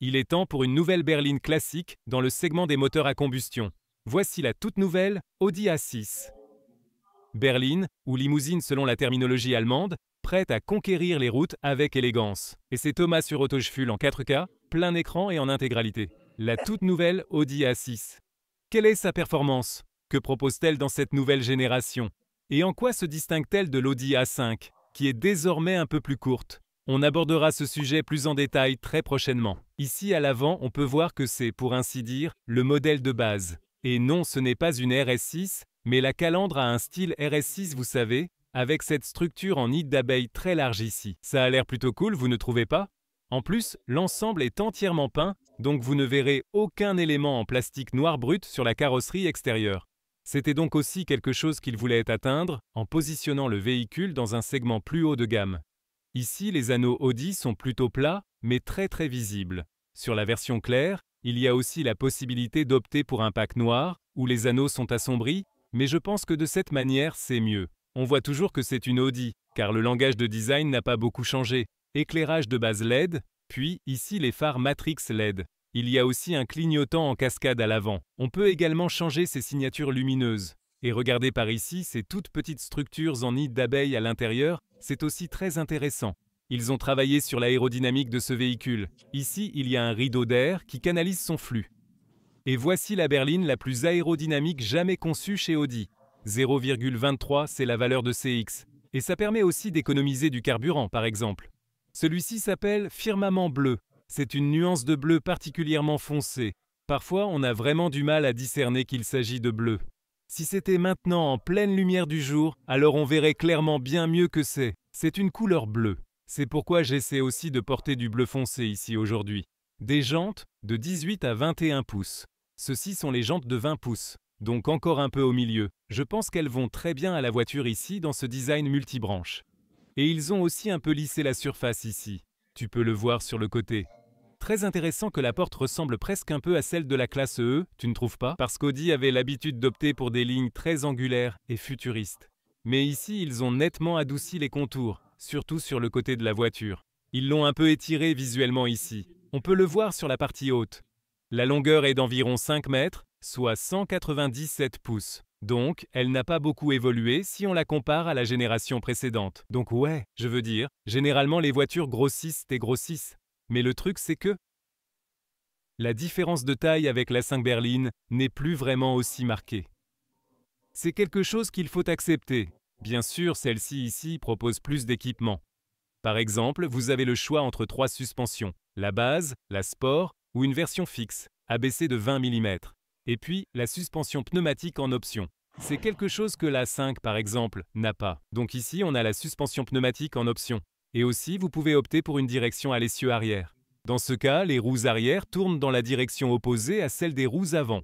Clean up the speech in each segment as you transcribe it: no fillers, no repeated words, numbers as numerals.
Il est temps pour une nouvelle berline classique dans le segment des moteurs à combustion. Voici la toute nouvelle Audi A6. Berline, ou limousine selon la terminologie allemande, prête à conquérir les routes avec élégance. Et c'est Thomas sur Autogefuel en 4K, plein écran et en intégralité. La toute nouvelle Audi A6. Quelle est sa performance? Que propose-t-elle dans cette nouvelle génération? Et en quoi se distingue-t-elle de l'Audi A5, qui est désormais un peu plus courte? On abordera ce sujet plus en détail très prochainement. Ici à l'avant, on peut voir que c'est, pour ainsi dire, le modèle de base. Et non, ce n'est pas une RS6, mais la calandre a un style RS6, vous savez, avec cette structure en nid d'abeille très large ici. Ça a l'air plutôt cool, vous ne trouvez pas? En plus, l'ensemble est entièrement peint, donc vous ne verrez aucun élément en plastique noir brut sur la carrosserie extérieure. C'était donc aussi quelque chose qu'il voulait atteindre en positionnant le véhicule dans un segment plus haut de gamme. Ici, les anneaux Audi sont plutôt plats, mais très visibles. Sur la version claire, il y a aussi la possibilité d'opter pour un pack noir, où les anneaux sont assombris, mais je pense que de cette manière, c'est mieux. On voit toujours que c'est une Audi, car le langage de design n'a pas beaucoup changé. Éclairage de base LED, puis ici les phares Matrix LED. Il y a aussi un clignotant en cascade à l'avant. On peut également changer ses signatures lumineuses. Et regardez par ici ces toutes petites structures en nid d'abeille à l'intérieur, c'est aussi très intéressant. Ils ont travaillé sur l'aérodynamique de ce véhicule. Ici, il y a un rideau d'air qui canalise son flux. Et voici la berline la plus aérodynamique jamais conçue chez Audi. 0,23, c'est la valeur de CX. Et ça permet aussi d'économiser du carburant, par exemple. Celui-ci s'appelle Firmament bleu. C'est une nuance de bleu particulièrement foncée. Parfois, on a vraiment du mal à discerner qu'il s'agit de bleu. Si c'était maintenant en pleine lumière du jour, alors on verrait clairement bien mieux que c'est. C'est une couleur bleue. C'est pourquoi j'essaie aussi de porter du bleu foncé ici aujourd'hui. Des jantes de 18 à 21 pouces. Ceci sont les jantes de 20 pouces, donc encore un peu au milieu. Je pense qu'elles vont très bien à la voiture ici dans ce design multibranche. Et ils ont aussi un peu lissé la surface ici. Tu peux le voir sur le côté. Très intéressant que la porte ressemble presque un peu à celle de la classe E, tu ne trouves pas? Parce qu'Audi avait l'habitude d'opter pour des lignes très angulaires et futuristes. Mais ici, ils ont nettement adouci les contours, surtout sur le côté de la voiture. Ils l'ont un peu étiré visuellement ici. On peut le voir sur la partie haute. La longueur est d'environ 5 mètres, soit 197 pouces. Donc, elle n'a pas beaucoup évolué si on la compare à la génération précédente. Donc ouais, je veux dire, généralement les voitures grossissent et grossissent. Mais le truc c'est que la différence de taille avec la 5 berline n'est plus vraiment aussi marquée. C'est quelque chose qu'il faut accepter. Bien sûr, celle-ci ici propose plus d'équipements. Par exemple, vous avez le choix entre 3 suspensions, la base, la sport ou une version fixe, abaissée de 20 mm. Et puis, la suspension pneumatique en option. C'est quelque chose que la 5 par exemple n'a pas. Donc ici, on a la suspension pneumatique en option. Et aussi, vous pouvez opter pour une direction à l'essieu arrière. Dans ce cas, les roues arrière tournent dans la direction opposée à celle des roues avant,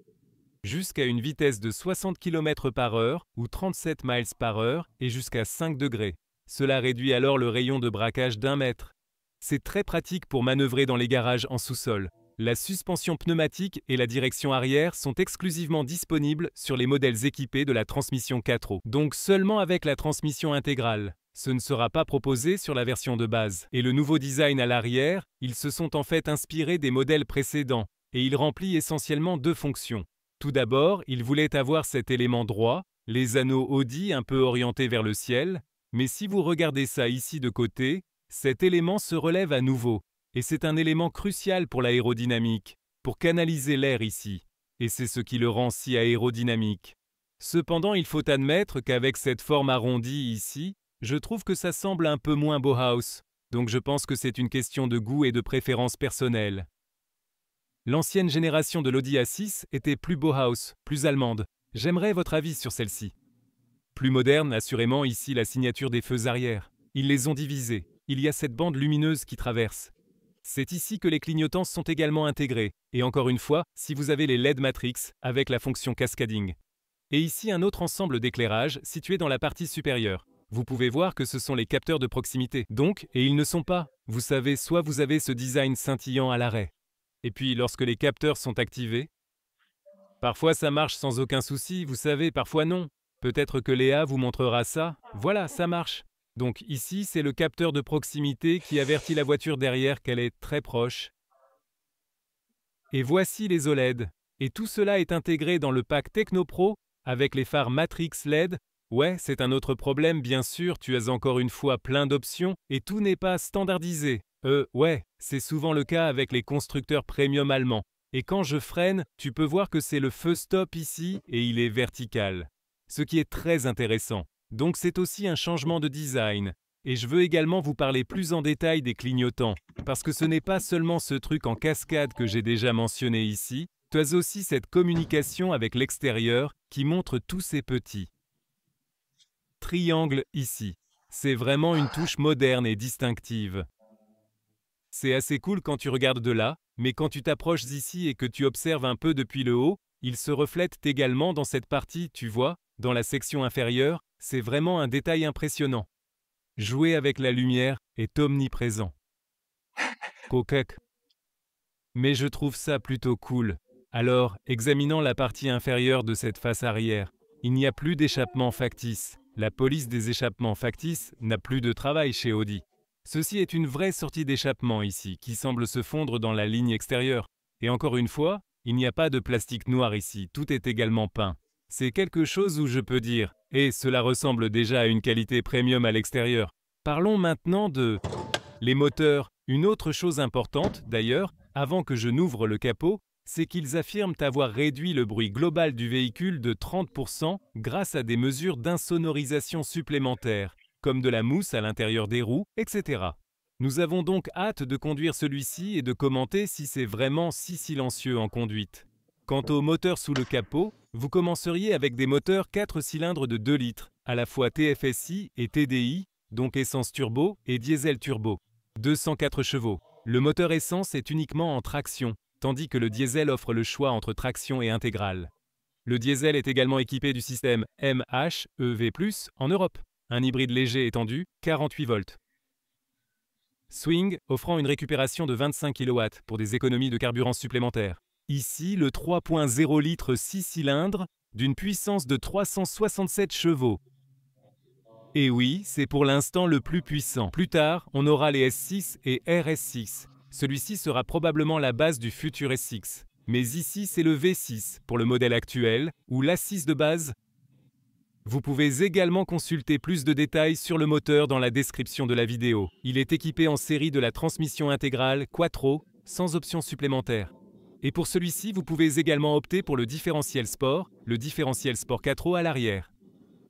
jusqu'à une vitesse de 60 km/h ou 37 miles par heure et jusqu'à 5 degrés. Cela réduit alors le rayon de braquage d'1 mètre. C'est très pratique pour manœuvrer dans les garages en sous-sol. La suspension pneumatique et la direction arrière sont exclusivement disponibles sur les modèles équipés de la transmission 4 roues, donc seulement avec la transmission intégrale. Ce ne sera pas proposé sur la version de base. Et le nouveau design à l'arrière, ils se sont en fait inspirés des modèles précédents, et il remplit essentiellement 2 fonctions. Tout d'abord, ils voulaient avoir cet élément droit, les anneaux Audi un peu orientés vers le ciel, mais si vous regardez ça ici de côté, cet élément se relève à nouveau. Et c'est un élément crucial pour l'aérodynamique, pour canaliser l'air ici. Et c'est ce qui le rend si aérodynamique. Cependant, il faut admettre qu'avec cette forme arrondie ici, je trouve que ça semble un peu moins Bauhaus. Donc je pense que c'est une question de goût et de préférence personnelle. L'ancienne génération de l'Audi A6 était plus Bauhaus, plus allemande. J'aimerais votre avis sur celle-ci. Plus moderne, assurément, ici la signature des feux arrière. Ils les ont divisés. Il y a cette bande lumineuse qui traverse. C'est ici que les clignotants sont également intégrés, et encore une fois, si vous avez les LED Matrix avec la fonction cascading. Et ici un autre ensemble d'éclairage situé dans la partie supérieure. Vous pouvez voir que ce sont les capteurs de proximité. Donc, et ils ne sont pas. Vous savez, soit vous avez ce design scintillant à l'arrêt. Et puis lorsque les capteurs sont activés, parfois ça marche sans aucun souci, vous savez, parfois non. Peut-être que Léa vous montrera ça. Voilà, ça marche. Donc ici, c'est le capteur de proximité qui avertit la voiture derrière qu'elle est très proche. Et voici les OLED. Et tout cela est intégré dans le pack TechnoPro avec les phares Matrix LED. Ouais, c'est un autre problème, bien sûr, tu as encore une fois plein d'options et tout n'est pas standardisé. Ouais, c'est souvent le cas avec les constructeurs premium allemands. Et quand je freine, tu peux voir que c'est le feu stop ici et il est vertical. Ce qui est très intéressant. Donc c'est aussi un changement de design. Et je veux également vous parler plus en détail des clignotants, parce que ce n'est pas seulement ce truc en cascade que j'ai déjà mentionné ici, tu as aussi cette communication avec l'extérieur qui montre tous ces petits triangles ici. C'est vraiment une touche moderne et distinctive. C'est assez cool quand tu regardes de là, mais quand tu t'approches d'ici et que tu observes un peu depuis le haut, ils se reflètent également dans cette partie, tu vois, dans la section inférieure, c'est vraiment un détail impressionnant. Jouer avec la lumière est omniprésent. Coquec. Mais je trouve ça plutôt cool. Alors, examinant la partie inférieure de cette face arrière, il n'y a plus d'échappement factice. La police des échappements factices n'a plus de travail chez Audi. Ceci est une vraie sortie d'échappement ici, qui semble se fondre dans la ligne extérieure. Et encore une fois, il n'y a pas de plastique noir ici, tout est également peint. C'est quelque chose où je peux dire, et cela ressemble déjà à une qualité premium à l'extérieur. Parlons maintenant de les moteurs. Une autre chose importante, d'ailleurs, avant que je n'ouvre le capot, c'est qu'ils affirment avoir réduit le bruit global du véhicule de 30% grâce à des mesures d'insonorisation supplémentaires, comme de la mousse à l'intérieur des roues, etc. Nous avons donc hâte de conduire celui-ci et de commenter si c'est vraiment si silencieux en conduite. Quant aux moteurs sous le capot, vous commenceriez avec des moteurs 4 cylindres de 2 litres, à la fois TFSI et TDI, donc essence turbo et diesel turbo. 204 chevaux. Le moteur essence est uniquement en traction, tandis que le diesel offre le choix entre traction et intégrale. Le diesel est également équipé du système MHEV+, en Europe, un hybride léger étendu, 48 volts. Swing offrant une récupération de 25 kW pour des économies de carburant supplémentaires. Ici, le 3.0 litres 6 cylindres d'une puissance de 367 chevaux. Et oui, c'est pour l'instant le plus puissant. Plus tard, on aura les S6 et RS6. Celui-ci sera probablement la base du futur S6. Mais ici, c'est le V6 pour le modèle actuel, ou l'A6 de base. Vous pouvez également consulter plus de détails sur le moteur dans la description de la vidéo. Il est équipé en série de la transmission intégrale Quattro, sans option supplémentaire. Et pour celui-ci, vous pouvez également opter pour le différentiel Sport 4 à l'arrière.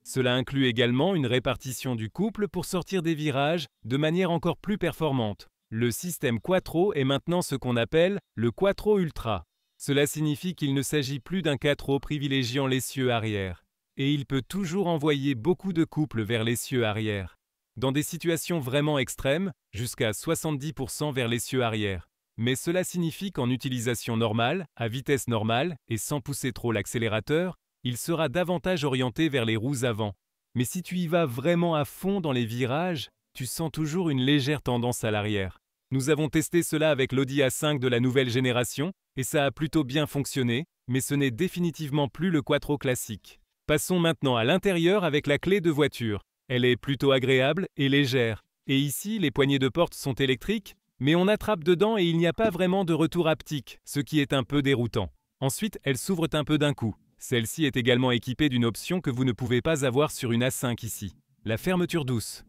Cela inclut également une répartition du couple pour sortir des virages de manière encore plus performante. Le système Quattro est maintenant ce qu'on appelle le Quattro Ultra. Cela signifie qu'il ne s'agit plus d'un Quattro privilégiant l'essieu arrière. Et il peut toujours envoyer beaucoup de couples vers l'essieu arrière. Dans des situations vraiment extrêmes, jusqu'à 70% vers l'essieu arrière. Mais cela signifie qu'en utilisation normale, à vitesse normale et sans pousser trop l'accélérateur, il sera davantage orienté vers les roues avant. Mais si tu y vas vraiment à fond dans les virages, tu sens toujours une légère tendance à l'arrière. Nous avons testé cela avec l'Audi A5 de la nouvelle génération, et ça a plutôt bien fonctionné, mais ce n'est définitivement plus le Quattro classique. Passons maintenant à l'intérieur avec la clé de voiture. Elle est plutôt agréable et légère. Et ici, les poignées de porte sont électriques, mais on attrape dedans et il n'y a pas vraiment de retour haptique, ce qui est un peu déroutant. Ensuite, elles s'ouvrent un peu d'un coup. Celle-ci est également équipée d'une option que vous ne pouvez pas avoir sur une A5 ici, la fermeture douce.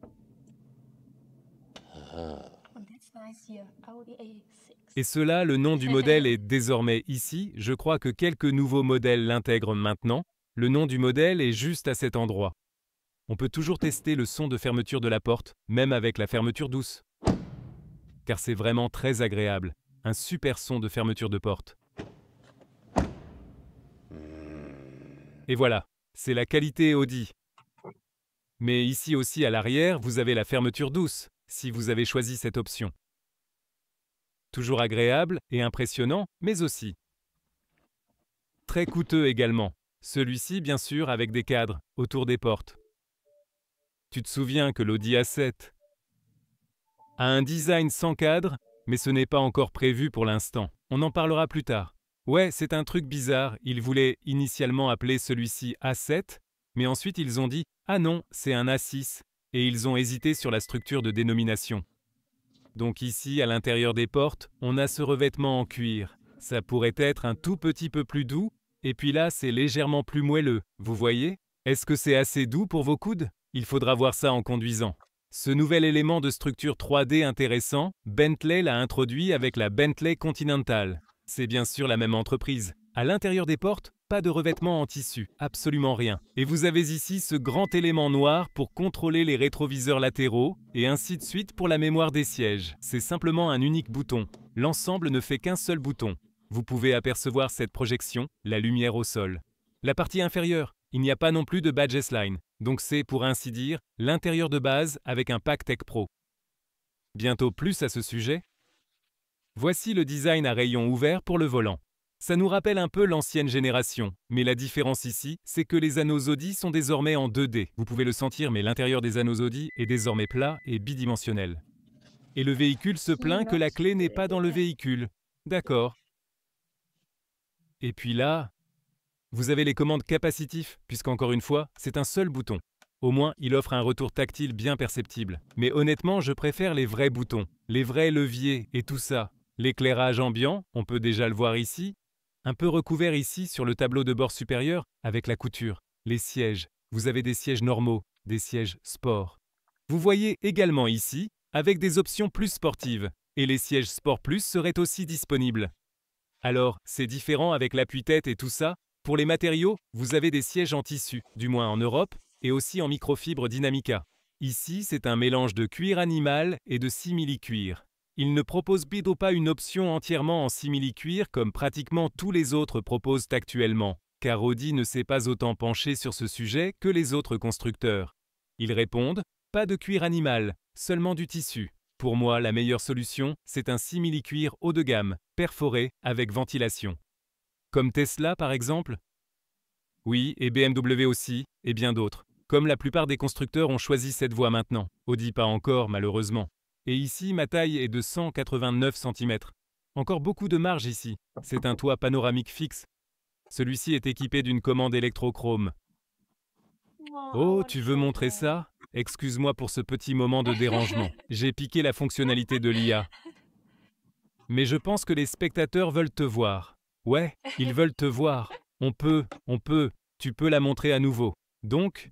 Et cela, le nom du modèle est désormais ici. Je crois que quelques nouveaux modèles l'intègrent maintenant. Le nom du modèle est juste à cet endroit. On peut toujours tester le son de fermeture de la porte, même avec la fermeture douce. Car c'est vraiment très agréable. Un super son de fermeture de porte. Et voilà, c'est la qualité Audi. Mais ici aussi à l'arrière, vous avez la fermeture douce, si vous avez choisi cette option. Toujours agréable et impressionnant, mais aussi très coûteux également. Celui-ci, bien sûr, avec des cadres autour des portes. Tu te souviens que l'Audi A7 a un design sans cadre, mais ce n'est pas encore prévu pour l'instant. On en parlera plus tard. Ouais, c'est un truc bizarre. Ils voulaient initialement appeler celui-ci A7, mais ensuite ils ont dit « Ah non, c'est un A6 » et ils ont hésité sur la structure de dénomination. Donc ici, à l'intérieur des portes, on a ce revêtement en cuir. ça pourrait être un tout petit peu plus doux, et puis là, c'est légèrement plus moelleux, vous voyez? Est-ce que c'est assez doux pour vos coudes? Il faudra voir ça en conduisant. Ce nouvel élément de structure 3D intéressant, Bentley l'a introduit avec la Bentley Continental. C'est bien sûr la même entreprise. À l'intérieur des portes, pas de revêtement en tissu, absolument rien. Et vous avez ici ce grand élément noir pour contrôler les rétroviseurs latéraux, et ainsi de suite pour la mémoire des sièges. C'est simplement un unique bouton. L'ensemble ne fait qu'un seul bouton. Vous pouvez apercevoir cette projection, la lumière au sol. La partie inférieure, il n'y a pas non plus de badge S-Line, donc c'est, pour ainsi dire, l'intérieur de base avec un pack Tech Pro. Bientôt plus à ce sujet. Voici le design à rayons ouverts pour le volant. Ça nous rappelle un peu l'ancienne génération, mais la différence ici, c'est que les anneaux Audi sont désormais en 2D. Vous pouvez le sentir, mais l'intérieur des anneaux Audi est désormais plat et bidimensionnel. Et le véhicule se plaint que la clé n'est pas dans le véhicule. D'accord. Et puis là, vous avez les commandes capacitives, puisqu'encore une fois, c'est un seul bouton. Au moins, il offre un retour tactile bien perceptible. Mais honnêtement, je préfère les vrais boutons, les vrais leviers et tout ça. L'éclairage ambiant, on peut déjà le voir ici. Un peu recouvert ici sur le tableau de bord supérieur avec la couture. Les sièges, vous avez des sièges normaux, des sièges sport. Vous voyez également ici, avec des options plus sportives. Et les sièges Sport Plus seraient aussi disponibles. Alors, c'est différent avec l'appui-tête et tout ça. Pour les matériaux, vous avez des sièges en tissu, du moins en Europe, et aussi en microfibre Dynamica. Ici, c'est un mélange de cuir animal et de simili-cuir. Il ne propose plutôt pas une option entièrement en simili-cuir comme pratiquement tous les autres proposent actuellement, car Audi ne s'est pas autant penché sur ce sujet que les autres constructeurs. Ils répondent « pas de cuir animal, seulement du tissu ». Pour moi, la meilleure solution, c'est un simili-cuir haut de gamme, perforé, avec ventilation. Comme Tesla, par exemple? Oui, et BMW aussi, et bien d'autres. Comme la plupart des constructeurs ont choisi cette voie maintenant. Audi pas encore, malheureusement. Et ici, ma taille est de 189 cm. Encore beaucoup de marge ici. C'est un toit panoramique fixe. Celui-ci est équipé d'une commande électrochrome. Oh, tu veux montrer ça? Excuse-moi pour ce petit moment de dérangement. J'ai piqué la fonctionnalité de l'IA. Mais je pense que les spectateurs veulent te voir. Ouais, ils veulent te voir. On peut, tu peux la montrer à nouveau. Donc,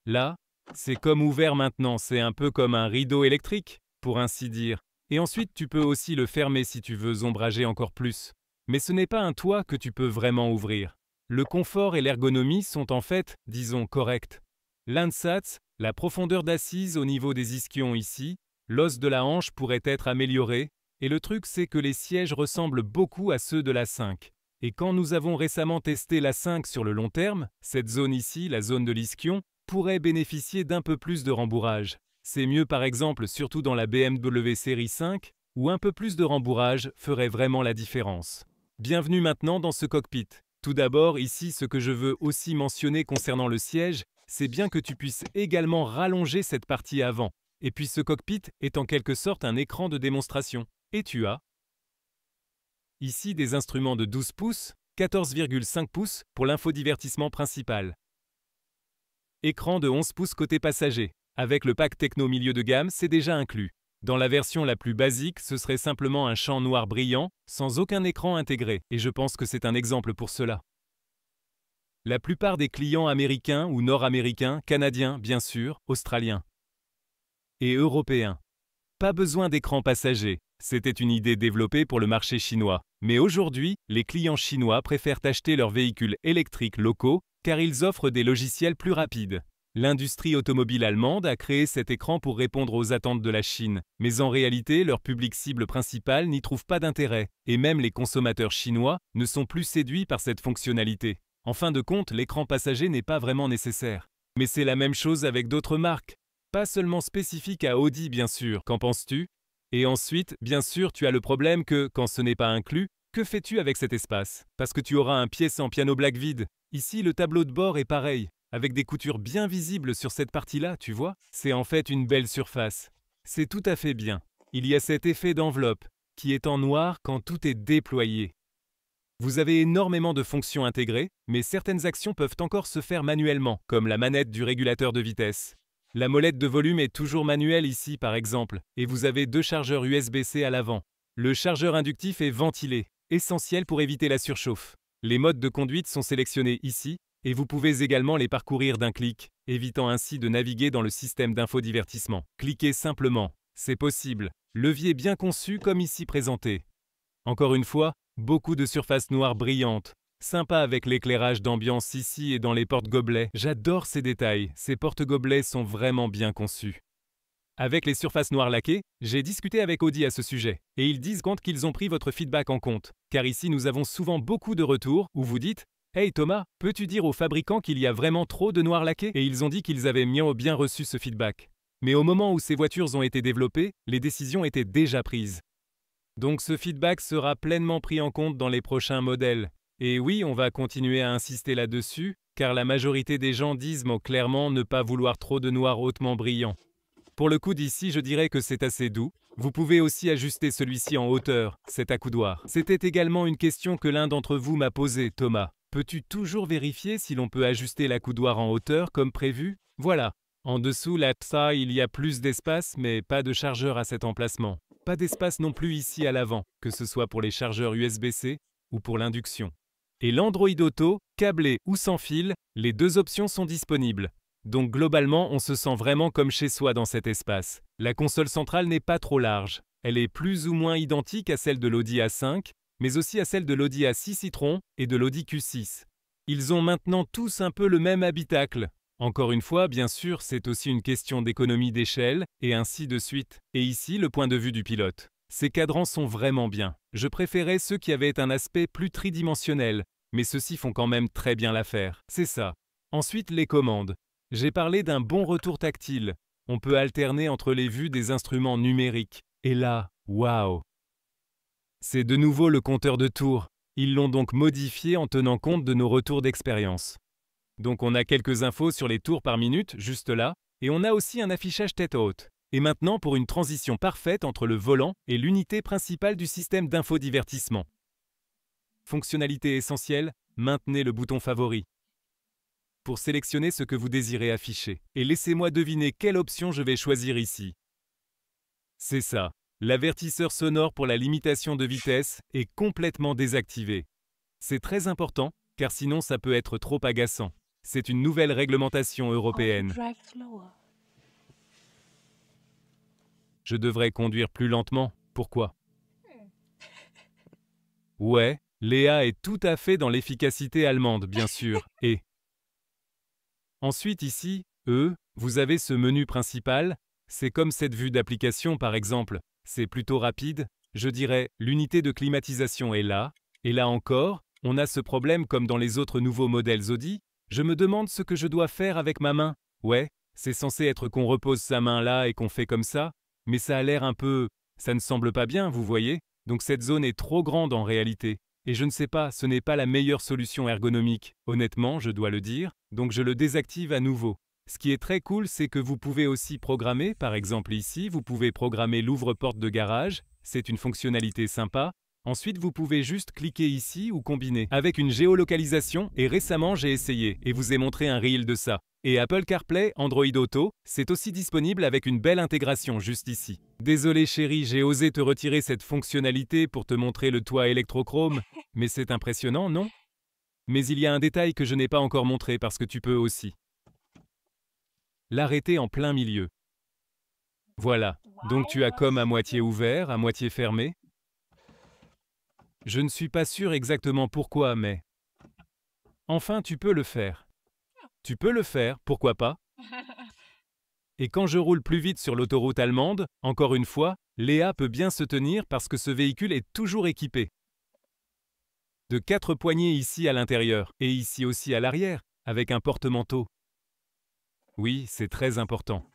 là, c'est comme ouvert maintenant, c'est un peu comme un rideau électrique, pour ainsi dire. Et ensuite, tu peux aussi le fermer si tu veux ombrager encore plus. Mais ce n'est pas un toit que tu peux vraiment ouvrir. Le confort et l'ergonomie sont en fait, disons, corrects. L'ANSATS, la profondeur d'assise au niveau des ischions ici, l'os de la hanche pourrait être amélioré, et le truc c'est que les sièges ressemblent beaucoup à ceux de la 5. Et quand nous avons récemment testé la 5 sur le long terme, cette zone ici, la zone de l'ischion, pourrait bénéficier d'un peu plus de rembourrage. C'est mieux par exemple surtout dans la BMW série 5, où un peu plus de rembourrage ferait vraiment la différence. Bienvenue maintenant dans ce cockpit. Tout d'abord, ici, ce que je veux aussi mentionner concernant le siège, c'est bien que tu puisses également rallonger cette partie avant. Et puis ce cockpit est en quelque sorte un écran de démonstration. Et tu as ici des instruments de 12 pouces, 14,5 pouces pour l'infodivertissement principal. Écran de 11 pouces côté passager. Avec le pack Techno milieu de gamme, c'est déjà inclus. Dans la version la plus basique, ce serait simplement un champ noir brillant, sans aucun écran intégré, et je pense que c'est un exemple pour cela. La plupart des clients américains ou nord-américains, canadiens bien sûr, australiens et européens. Pas besoin d'écran passager, c'était une idée développée pour le marché chinois. Mais aujourd'hui, les clients chinois préfèrent acheter leurs véhicules électriques locaux car ils offrent des logiciels plus rapides. L'industrie automobile allemande a créé cet écran pour répondre aux attentes de la Chine, mais en réalité, leur public cible principal n'y trouve pas d'intérêt, et même les consommateurs chinois ne sont plus séduits par cette fonctionnalité. En fin de compte, l'écran passager n'est pas vraiment nécessaire. Mais c'est la même chose avec d'autres marques. Pas seulement spécifique à Audi, bien sûr, qu'en penses-tu? Et ensuite, bien sûr, tu as le problème que, quand ce n'est pas inclus, que fais-tu avec cet espace? Parce que tu auras un pièce en piano black vide. Ici, le tableau de bord est pareil, avec des coutures bien visibles sur cette partie-là, tu vois? C'est en fait une belle surface. C'est tout à fait bien. Il y a cet effet d'enveloppe, qui est en noir quand tout est déployé. Vous avez énormément de fonctions intégrées, mais certaines actions peuvent encore se faire manuellement, comme la manette du régulateur de vitesse. La molette de volume est toujours manuelle ici, par exemple, et vous avez 2 chargeurs USB-C à l'avant. Le chargeur inductif est ventilé, essentiel pour éviter la surchauffe. Les modes de conduite sont sélectionnés ici, et vous pouvez également les parcourir d'un clic, évitant ainsi de naviguer dans le système d'infodivertissement. Cliquez simplement, c'est possible. Levier bien conçu comme ici présenté. Encore une fois, beaucoup de surfaces noires brillantes. Sympa avec l'éclairage d'ambiance ici et dans les porte-gobelets. J'adore ces détails, ces porte-gobelets sont vraiment bien conçus. Avec les surfaces noires laquées, j'ai discuté avec Audi à ce sujet, et ils disent qu'ils ont pris votre feedback en compte, car ici nous avons souvent beaucoup de retours où vous dites « Hey Thomas, peux-tu dire aux fabricants qu'il y a vraiment trop de noir laqué ?» Et ils ont dit qu'ils avaient bien reçu ce feedback. Mais au moment où ces voitures ont été développées, les décisions étaient déjà prises. Donc ce feedback sera pleinement pris en compte dans les prochains modèles. Et oui, on va continuer à insister là-dessus, car la majorité des gens disent clairement ne pas vouloir trop de noir hautement brillant. Pour le coup d'ici, je dirais que c'est assez doux. Vous pouvez aussi ajuster celui-ci en hauteur, cet accoudoir. C'était également une question que l'un d'entre vous m'a posée, Thomas. Peux-tu toujours vérifier si l'on peut ajuster l'accoudoir en hauteur comme prévu? Voilà. En dessous, là, il y a plus d'espace, mais pas de chargeur à cet emplacement. Pas d'espace non plus ici à l'avant, que ce soit pour les chargeurs USB-C ou pour l'induction. Et l'Android Auto, câblé ou sans fil, les deux options sont disponibles. Donc globalement, on se sent vraiment comme chez soi dans cet espace. La console centrale n'est pas trop large. Elle est plus ou moins identique à celle de l'Audi A5, mais aussi à celle de l'Audi A6 e-tron et de l'Audi Q6. Ils ont maintenant tous un peu le même habitacle. Encore une fois, bien sûr, c'est aussi une question d'économie d'échelle, et ainsi de suite. Et ici, le point de vue du pilote. Ces cadrans sont vraiment bien. Je préférais ceux qui avaient un aspect plus tridimensionnel, mais ceux-ci font quand même très bien l'affaire. C'est ça. Ensuite, les commandes. J'ai parlé d'un bon retour tactile. On peut alterner entre les vues des instruments numériques. Et là, waouh! C'est de nouveau le compteur de tours. Ils l'ont donc modifié en tenant compte de nos retours d'expérience. Donc on a quelques infos sur les tours par minute, juste là, et on a aussi un affichage tête haute. Et maintenant pour une transition parfaite entre le volant et l'unité principale du système d'infodivertissement. Fonctionnalité essentielle, maintenez le bouton favori pour sélectionner ce que vous désirez afficher. Et laissez-moi deviner quelle option je vais choisir ici. C'est ça, l'avertisseur sonore pour la limitation de vitesse est complètement désactivé. C'est très important, car sinon ça peut être trop agaçant. C'est une nouvelle réglementation européenne. Je devrais conduire plus lentement. Pourquoi? Ouais, Léa est tout à fait dans l'efficacité allemande, bien sûr. Et ensuite ici, vous avez ce menu principal. C'est comme cette vue d'application par exemple. C'est plutôt rapide. Je dirais, l'unité de climatisation est là. Et là encore, on a ce problème comme dans les autres nouveaux modèles Audi. Je me demande ce que je dois faire avec ma main. Ouais, c'est censé être qu'on repose sa main là et qu'on fait comme ça. Mais ça a l'air un peu... Ça ne semble pas bien, vous voyez? Donc cette zone est trop grande en réalité. Et je ne sais pas, ce n'est pas la meilleure solution ergonomique. Honnêtement, je dois le dire. Donc je le désactive à nouveau. Ce qui est très cool, c'est que vous pouvez aussi programmer, par exemple ici, vous pouvez programmer l'ouvre-porte de garage. C'est une fonctionnalité sympa. Ensuite, vous pouvez juste cliquer ici ou combiner avec une géolocalisation et récemment j'ai essayé et vous ai montré un reel de ça. Et Apple CarPlay, Android Auto, c'est aussi disponible avec une belle intégration juste ici. Désolé chérie, j'ai osé te retirer cette fonctionnalité pour te montrer le toit électrochrome, mais c'est impressionnant, non? Mais il y a un détail que je n'ai pas encore montré parce que tu peux aussi l'arrêter en plein milieu. Voilà, donc tu as comme à moitié ouvert, à moitié fermé. Je ne suis pas sûr exactement pourquoi, mais... Enfin, tu peux le faire. Tu peux le faire, pourquoi pas? Et quand je roule plus vite sur l'autoroute allemande, encore une fois, Léa peut bien se tenir parce que ce véhicule est toujours équipé de 4 poignées ici à l'intérieur et ici aussi à l'arrière, avec un porte-manteau. Oui, c'est très important.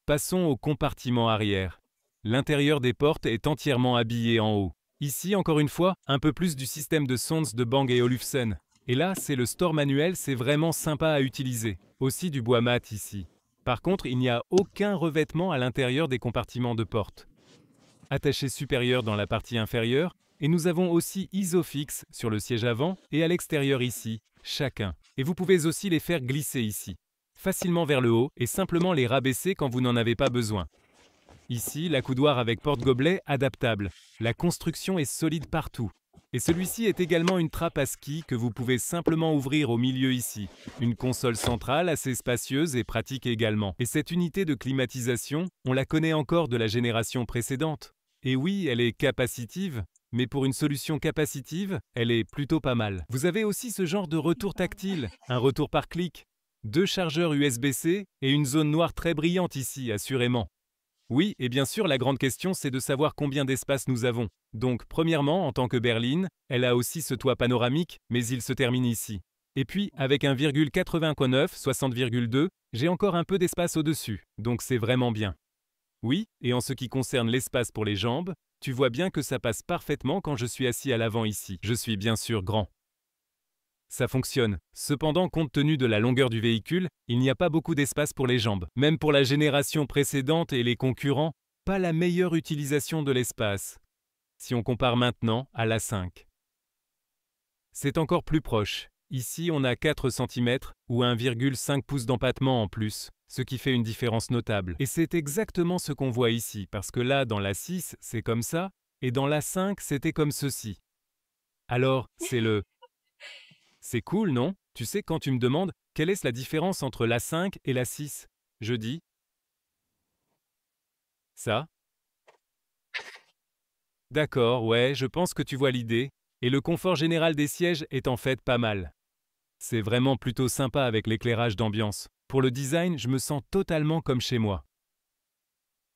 Passons au compartiment arrière. L'intérieur des portes est entièrement habillé en haut. Ici, encore une fois, un peu plus du système de Sounds de Bang & Olufsen. Et là, c'est le store manuel, c'est vraiment sympa à utiliser. Aussi du bois mat ici. Par contre, il n'y a aucun revêtement à l'intérieur des compartiments de porte. Attaché supérieur dans la partie inférieure, et nous avons aussi Isofix sur le siège avant et à l'extérieur ici, chacun. Et vous pouvez aussi les faire glisser ici, facilement vers le haut et simplement les rabaisser quand vous n'en avez pas besoin. Ici, l'accoudoir avec porte-gobelet adaptable. La construction est solide partout. Et celui-ci est également une trappe à ski que vous pouvez simplement ouvrir au milieu ici. Une console centrale assez spacieuse et pratique également. Et cette unité de climatisation, on la connaît encore de la génération précédente. Et oui, elle est capacitive, mais pour une solution capacitive, elle est plutôt pas mal. Vous avez aussi ce genre de retour tactile, un retour par clic. 2 chargeurs USB-C et une zone noire très brillante ici, assurément. Oui, et bien sûr, la grande question, c'est de savoir combien d'espace nous avons. Donc, premièrement, en tant que berline, elle a aussi ce toit panoramique, mais il se termine ici. Et puis, avec 1,89, 60,2, j'ai encore un peu d'espace au-dessus, donc c'est vraiment bien. Oui, et en ce qui concerne l'espace pour les jambes, tu vois bien que ça passe parfaitement quand je suis assis à l'avant ici. Je suis bien sûr grand. Ça fonctionne. Cependant, compte tenu de la longueur du véhicule, il n'y a pas beaucoup d'espace pour les jambes. Même pour la génération précédente et les concurrents, pas la meilleure utilisation de l'espace. Si on compare maintenant à l'A5. C'est encore plus proche. Ici, on a 4 cm ou 1,5 pouces d'empattement en plus, ce qui fait une différence notable. Et c'est exactement ce qu'on voit ici, parce que là, dans l'A6, c'est comme ça, et dans l'A5, c'était comme ceci. Alors, C'est cool, non? Tu sais, quand tu me demandes quelle est la différence entre la 5 et la 6, je dis ça. D'accord, ouais, je pense que tu vois l'idée. Et le confort général des sièges est en fait pas mal. C'est vraiment plutôt sympa avec l'éclairage d'ambiance. Pour le design, je me sens totalement comme chez moi.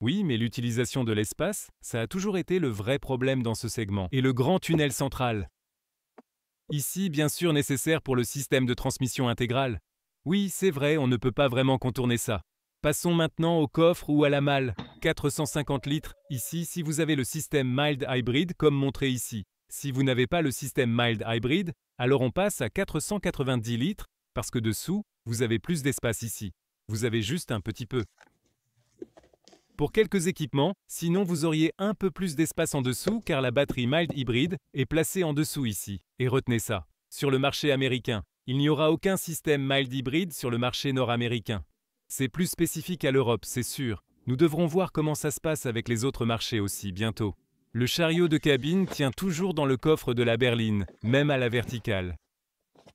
Oui, mais l'utilisation de l'espace, ça a toujours été le vrai problème dans ce segment. Et le grand tunnel central. Ici, bien sûr nécessaire pour le système de transmission intégrale. Oui, c'est vrai, on ne peut pas vraiment contourner ça. Passons maintenant au coffre ou à la malle. 450 litres, ici, si vous avez le système Mild Hybrid, comme montré ici. Si vous n'avez pas le système Mild Hybrid, alors on passe à 490 litres, parce que dessous, vous avez plus d'espace ici. Vous avez juste un petit peu. Pour quelques équipements, sinon vous auriez un peu plus d'espace en dessous car la batterie Mild Hybrid est placée en dessous ici. Et retenez ça, sur le marché américain, il n'y aura aucun système Mild Hybrid sur le marché nord-américain. C'est plus spécifique à l'Europe, c'est sûr. Nous devrons voir comment ça se passe avec les autres marchés aussi, bientôt. Le chariot de cabine tient toujours dans le coffre de la berline, même à la verticale.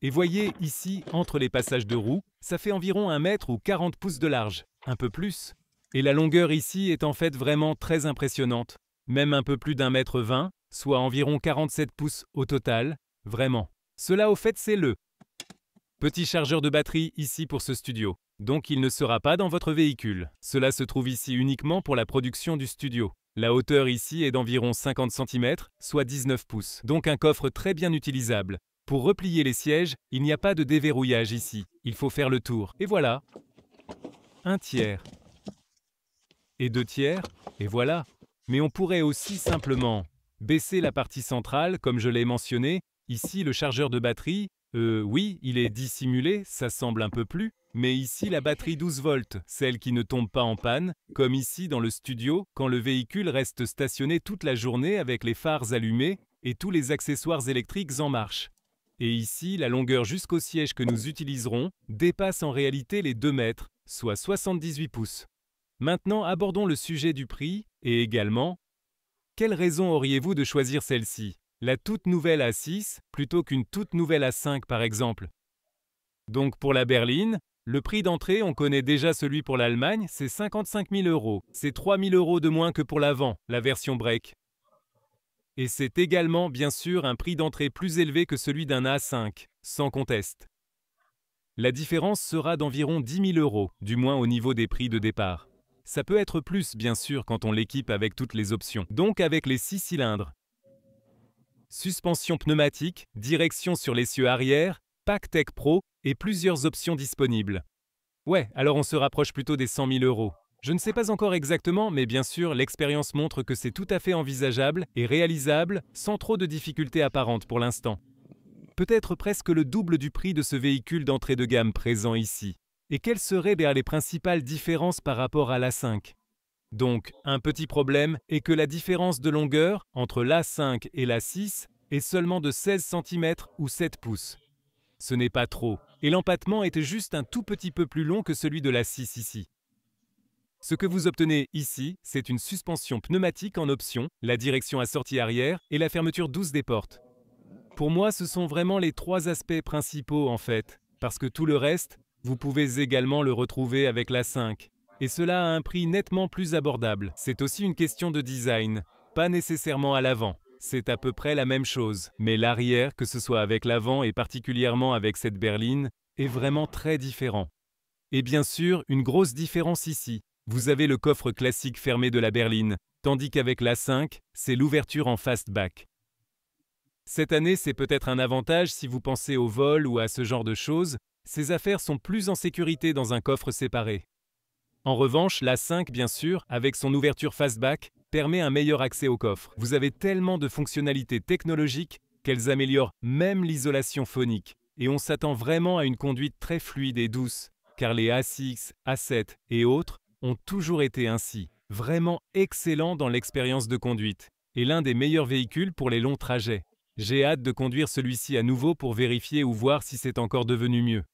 Et voyez, ici, entre les passages de roues, ça fait environ 1 mètre ou 40 pouces de large, un peu plus. Et la longueur ici est en fait vraiment très impressionnante, même un peu plus d'1 mètre 20, soit environ 47 pouces au total, vraiment. Cela au fait c'est le petit chargeur de batterie ici pour ce studio, donc il ne sera pas dans votre véhicule. Cela se trouve ici uniquement pour la production du studio. La hauteur ici est d'environ 50 cm, soit 19 pouces, donc un coffre très bien utilisable. Pour replier les sièges, il n'y a pas de déverrouillage ici, il faut faire le tour, et voilà. 1/3. Et 2/3, et voilà. Mais on pourrait aussi simplement baisser la partie centrale, comme je l'ai mentionné. Ici, le chargeur de batterie, oui, il est dissimulé, ça semble un peu plus. Mais ici, la batterie 12 volts, celle qui ne tombe pas en panne, comme ici dans le studio, quand le véhicule reste stationné toute la journée avec les phares allumés et tous les accessoires électriques en marche. Et ici, la longueur jusqu'au siège que nous utiliserons dépasse en réalité les 2 mètres, soit 78 pouces. Maintenant, abordons le sujet du prix et également, quelle raison auriez-vous de choisir celle-ci, la toute nouvelle A6 plutôt qu'une toute nouvelle A5 par exemple? Donc pour la berline, le prix d'entrée, on connaît déjà celui pour l'Allemagne, c'est 55 000 €. C'est 3 000 € de moins que pour l'avant, la version break. Et c'est également, bien sûr, un prix d'entrée plus élevé que celui d'un A5, sans conteste. La différence sera d'environ 10 000 €, du moins au niveau des prix de départ. Ça peut être plus, bien sûr, quand on l'équipe avec toutes les options. Donc avec les 6 cylindres. Suspension pneumatique, direction sur l'essieu arrière, Pack Tech Pro et plusieurs options disponibles. Ouais, alors on se rapproche plutôt des 100 000 €. Je ne sais pas encore exactement, mais bien sûr, l'expérience montre que c'est tout à fait envisageable et réalisable sans trop de difficultés apparentes pour l'instant. Peut-être presque le double du prix de ce véhicule d'entrée de gamme présent ici. Et quelles seraient les principales différences par rapport à l'A5? Donc, un petit problème est que la différence de longueur entre l'A5 et l'A6 est seulement de 16 cm ou 7 pouces. Ce n'est pas trop, et l'empattement était juste un tout petit peu plus long que celui de l'A6 ici. Ce que vous obtenez ici, c'est une suspension pneumatique en option, la direction assortie arrière et la fermeture douce des portes. Pour moi, ce sont vraiment les 3 aspects principaux en fait, parce que tout le reste, vous pouvez également le retrouver avec la 5. Et cela à un prix nettement plus abordable. C'est aussi une question de design, pas nécessairement à l'avant. C'est à peu près la même chose. Mais l'arrière, que ce soit avec l'avant et particulièrement avec cette berline, est vraiment très différent. Et bien sûr, une grosse différence ici. Vous avez le coffre classique fermé de la berline, tandis qu'avec la 5, c'est l'ouverture en fastback. Cette année, c'est peut-être un avantage si vous pensez au vol ou à ce genre de choses, ces affaires sont plus en sécurité dans un coffre séparé. En revanche, la 5, bien sûr, avec son ouverture fastback, permet un meilleur accès au coffre. Vous avez tellement de fonctionnalités technologiques qu'elles améliorent même l'isolation phonique. Et on s'attend vraiment à une conduite très fluide et douce, car les A6, A7 et autres ont toujours été ainsi, vraiment excellents dans l'expérience de conduite, et l'un des meilleurs véhicules pour les longs trajets. J'ai hâte de conduire celui-ci à nouveau pour vérifier ou voir si c'est encore devenu mieux.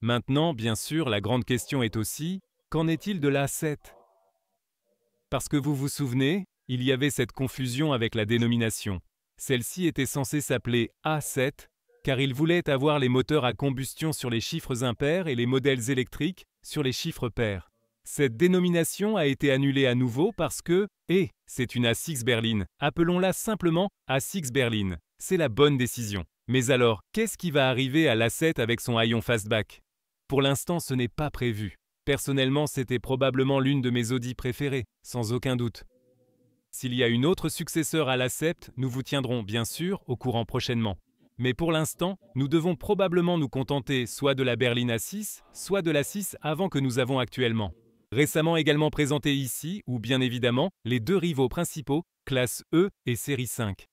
Maintenant, bien sûr, la grande question est aussi, qu'en est-il de l'A7 ? Parce que vous vous souvenez, il y avait cette confusion avec la dénomination. Celle-ci était censée s'appeler A7, car il voulait avoir les moteurs à combustion sur les chiffres impairs et les modèles électriques sur les chiffres pairs. Cette dénomination a été annulée à nouveau parce que, c'est une A6 berline, appelons-la simplement A6 berline. C'est la bonne décision. Mais alors, qu'est-ce qui va arriver à l'A7 avec son haillon fastback ? Pour l'instant, ce n'est pas prévu. Personnellement, c'était probablement l'une de mes Audi préférées, sans aucun doute. S'il y a une autre successeur à l'A7, nous vous tiendrons bien sûr au courant prochainement. Mais pour l'instant, nous devons probablement nous contenter soit de la berline A6, soit de l'A6 avant que nous avons actuellement. Récemment également présenté ici, ou bien évidemment, les 2 rivaux principaux, classe E et série 5.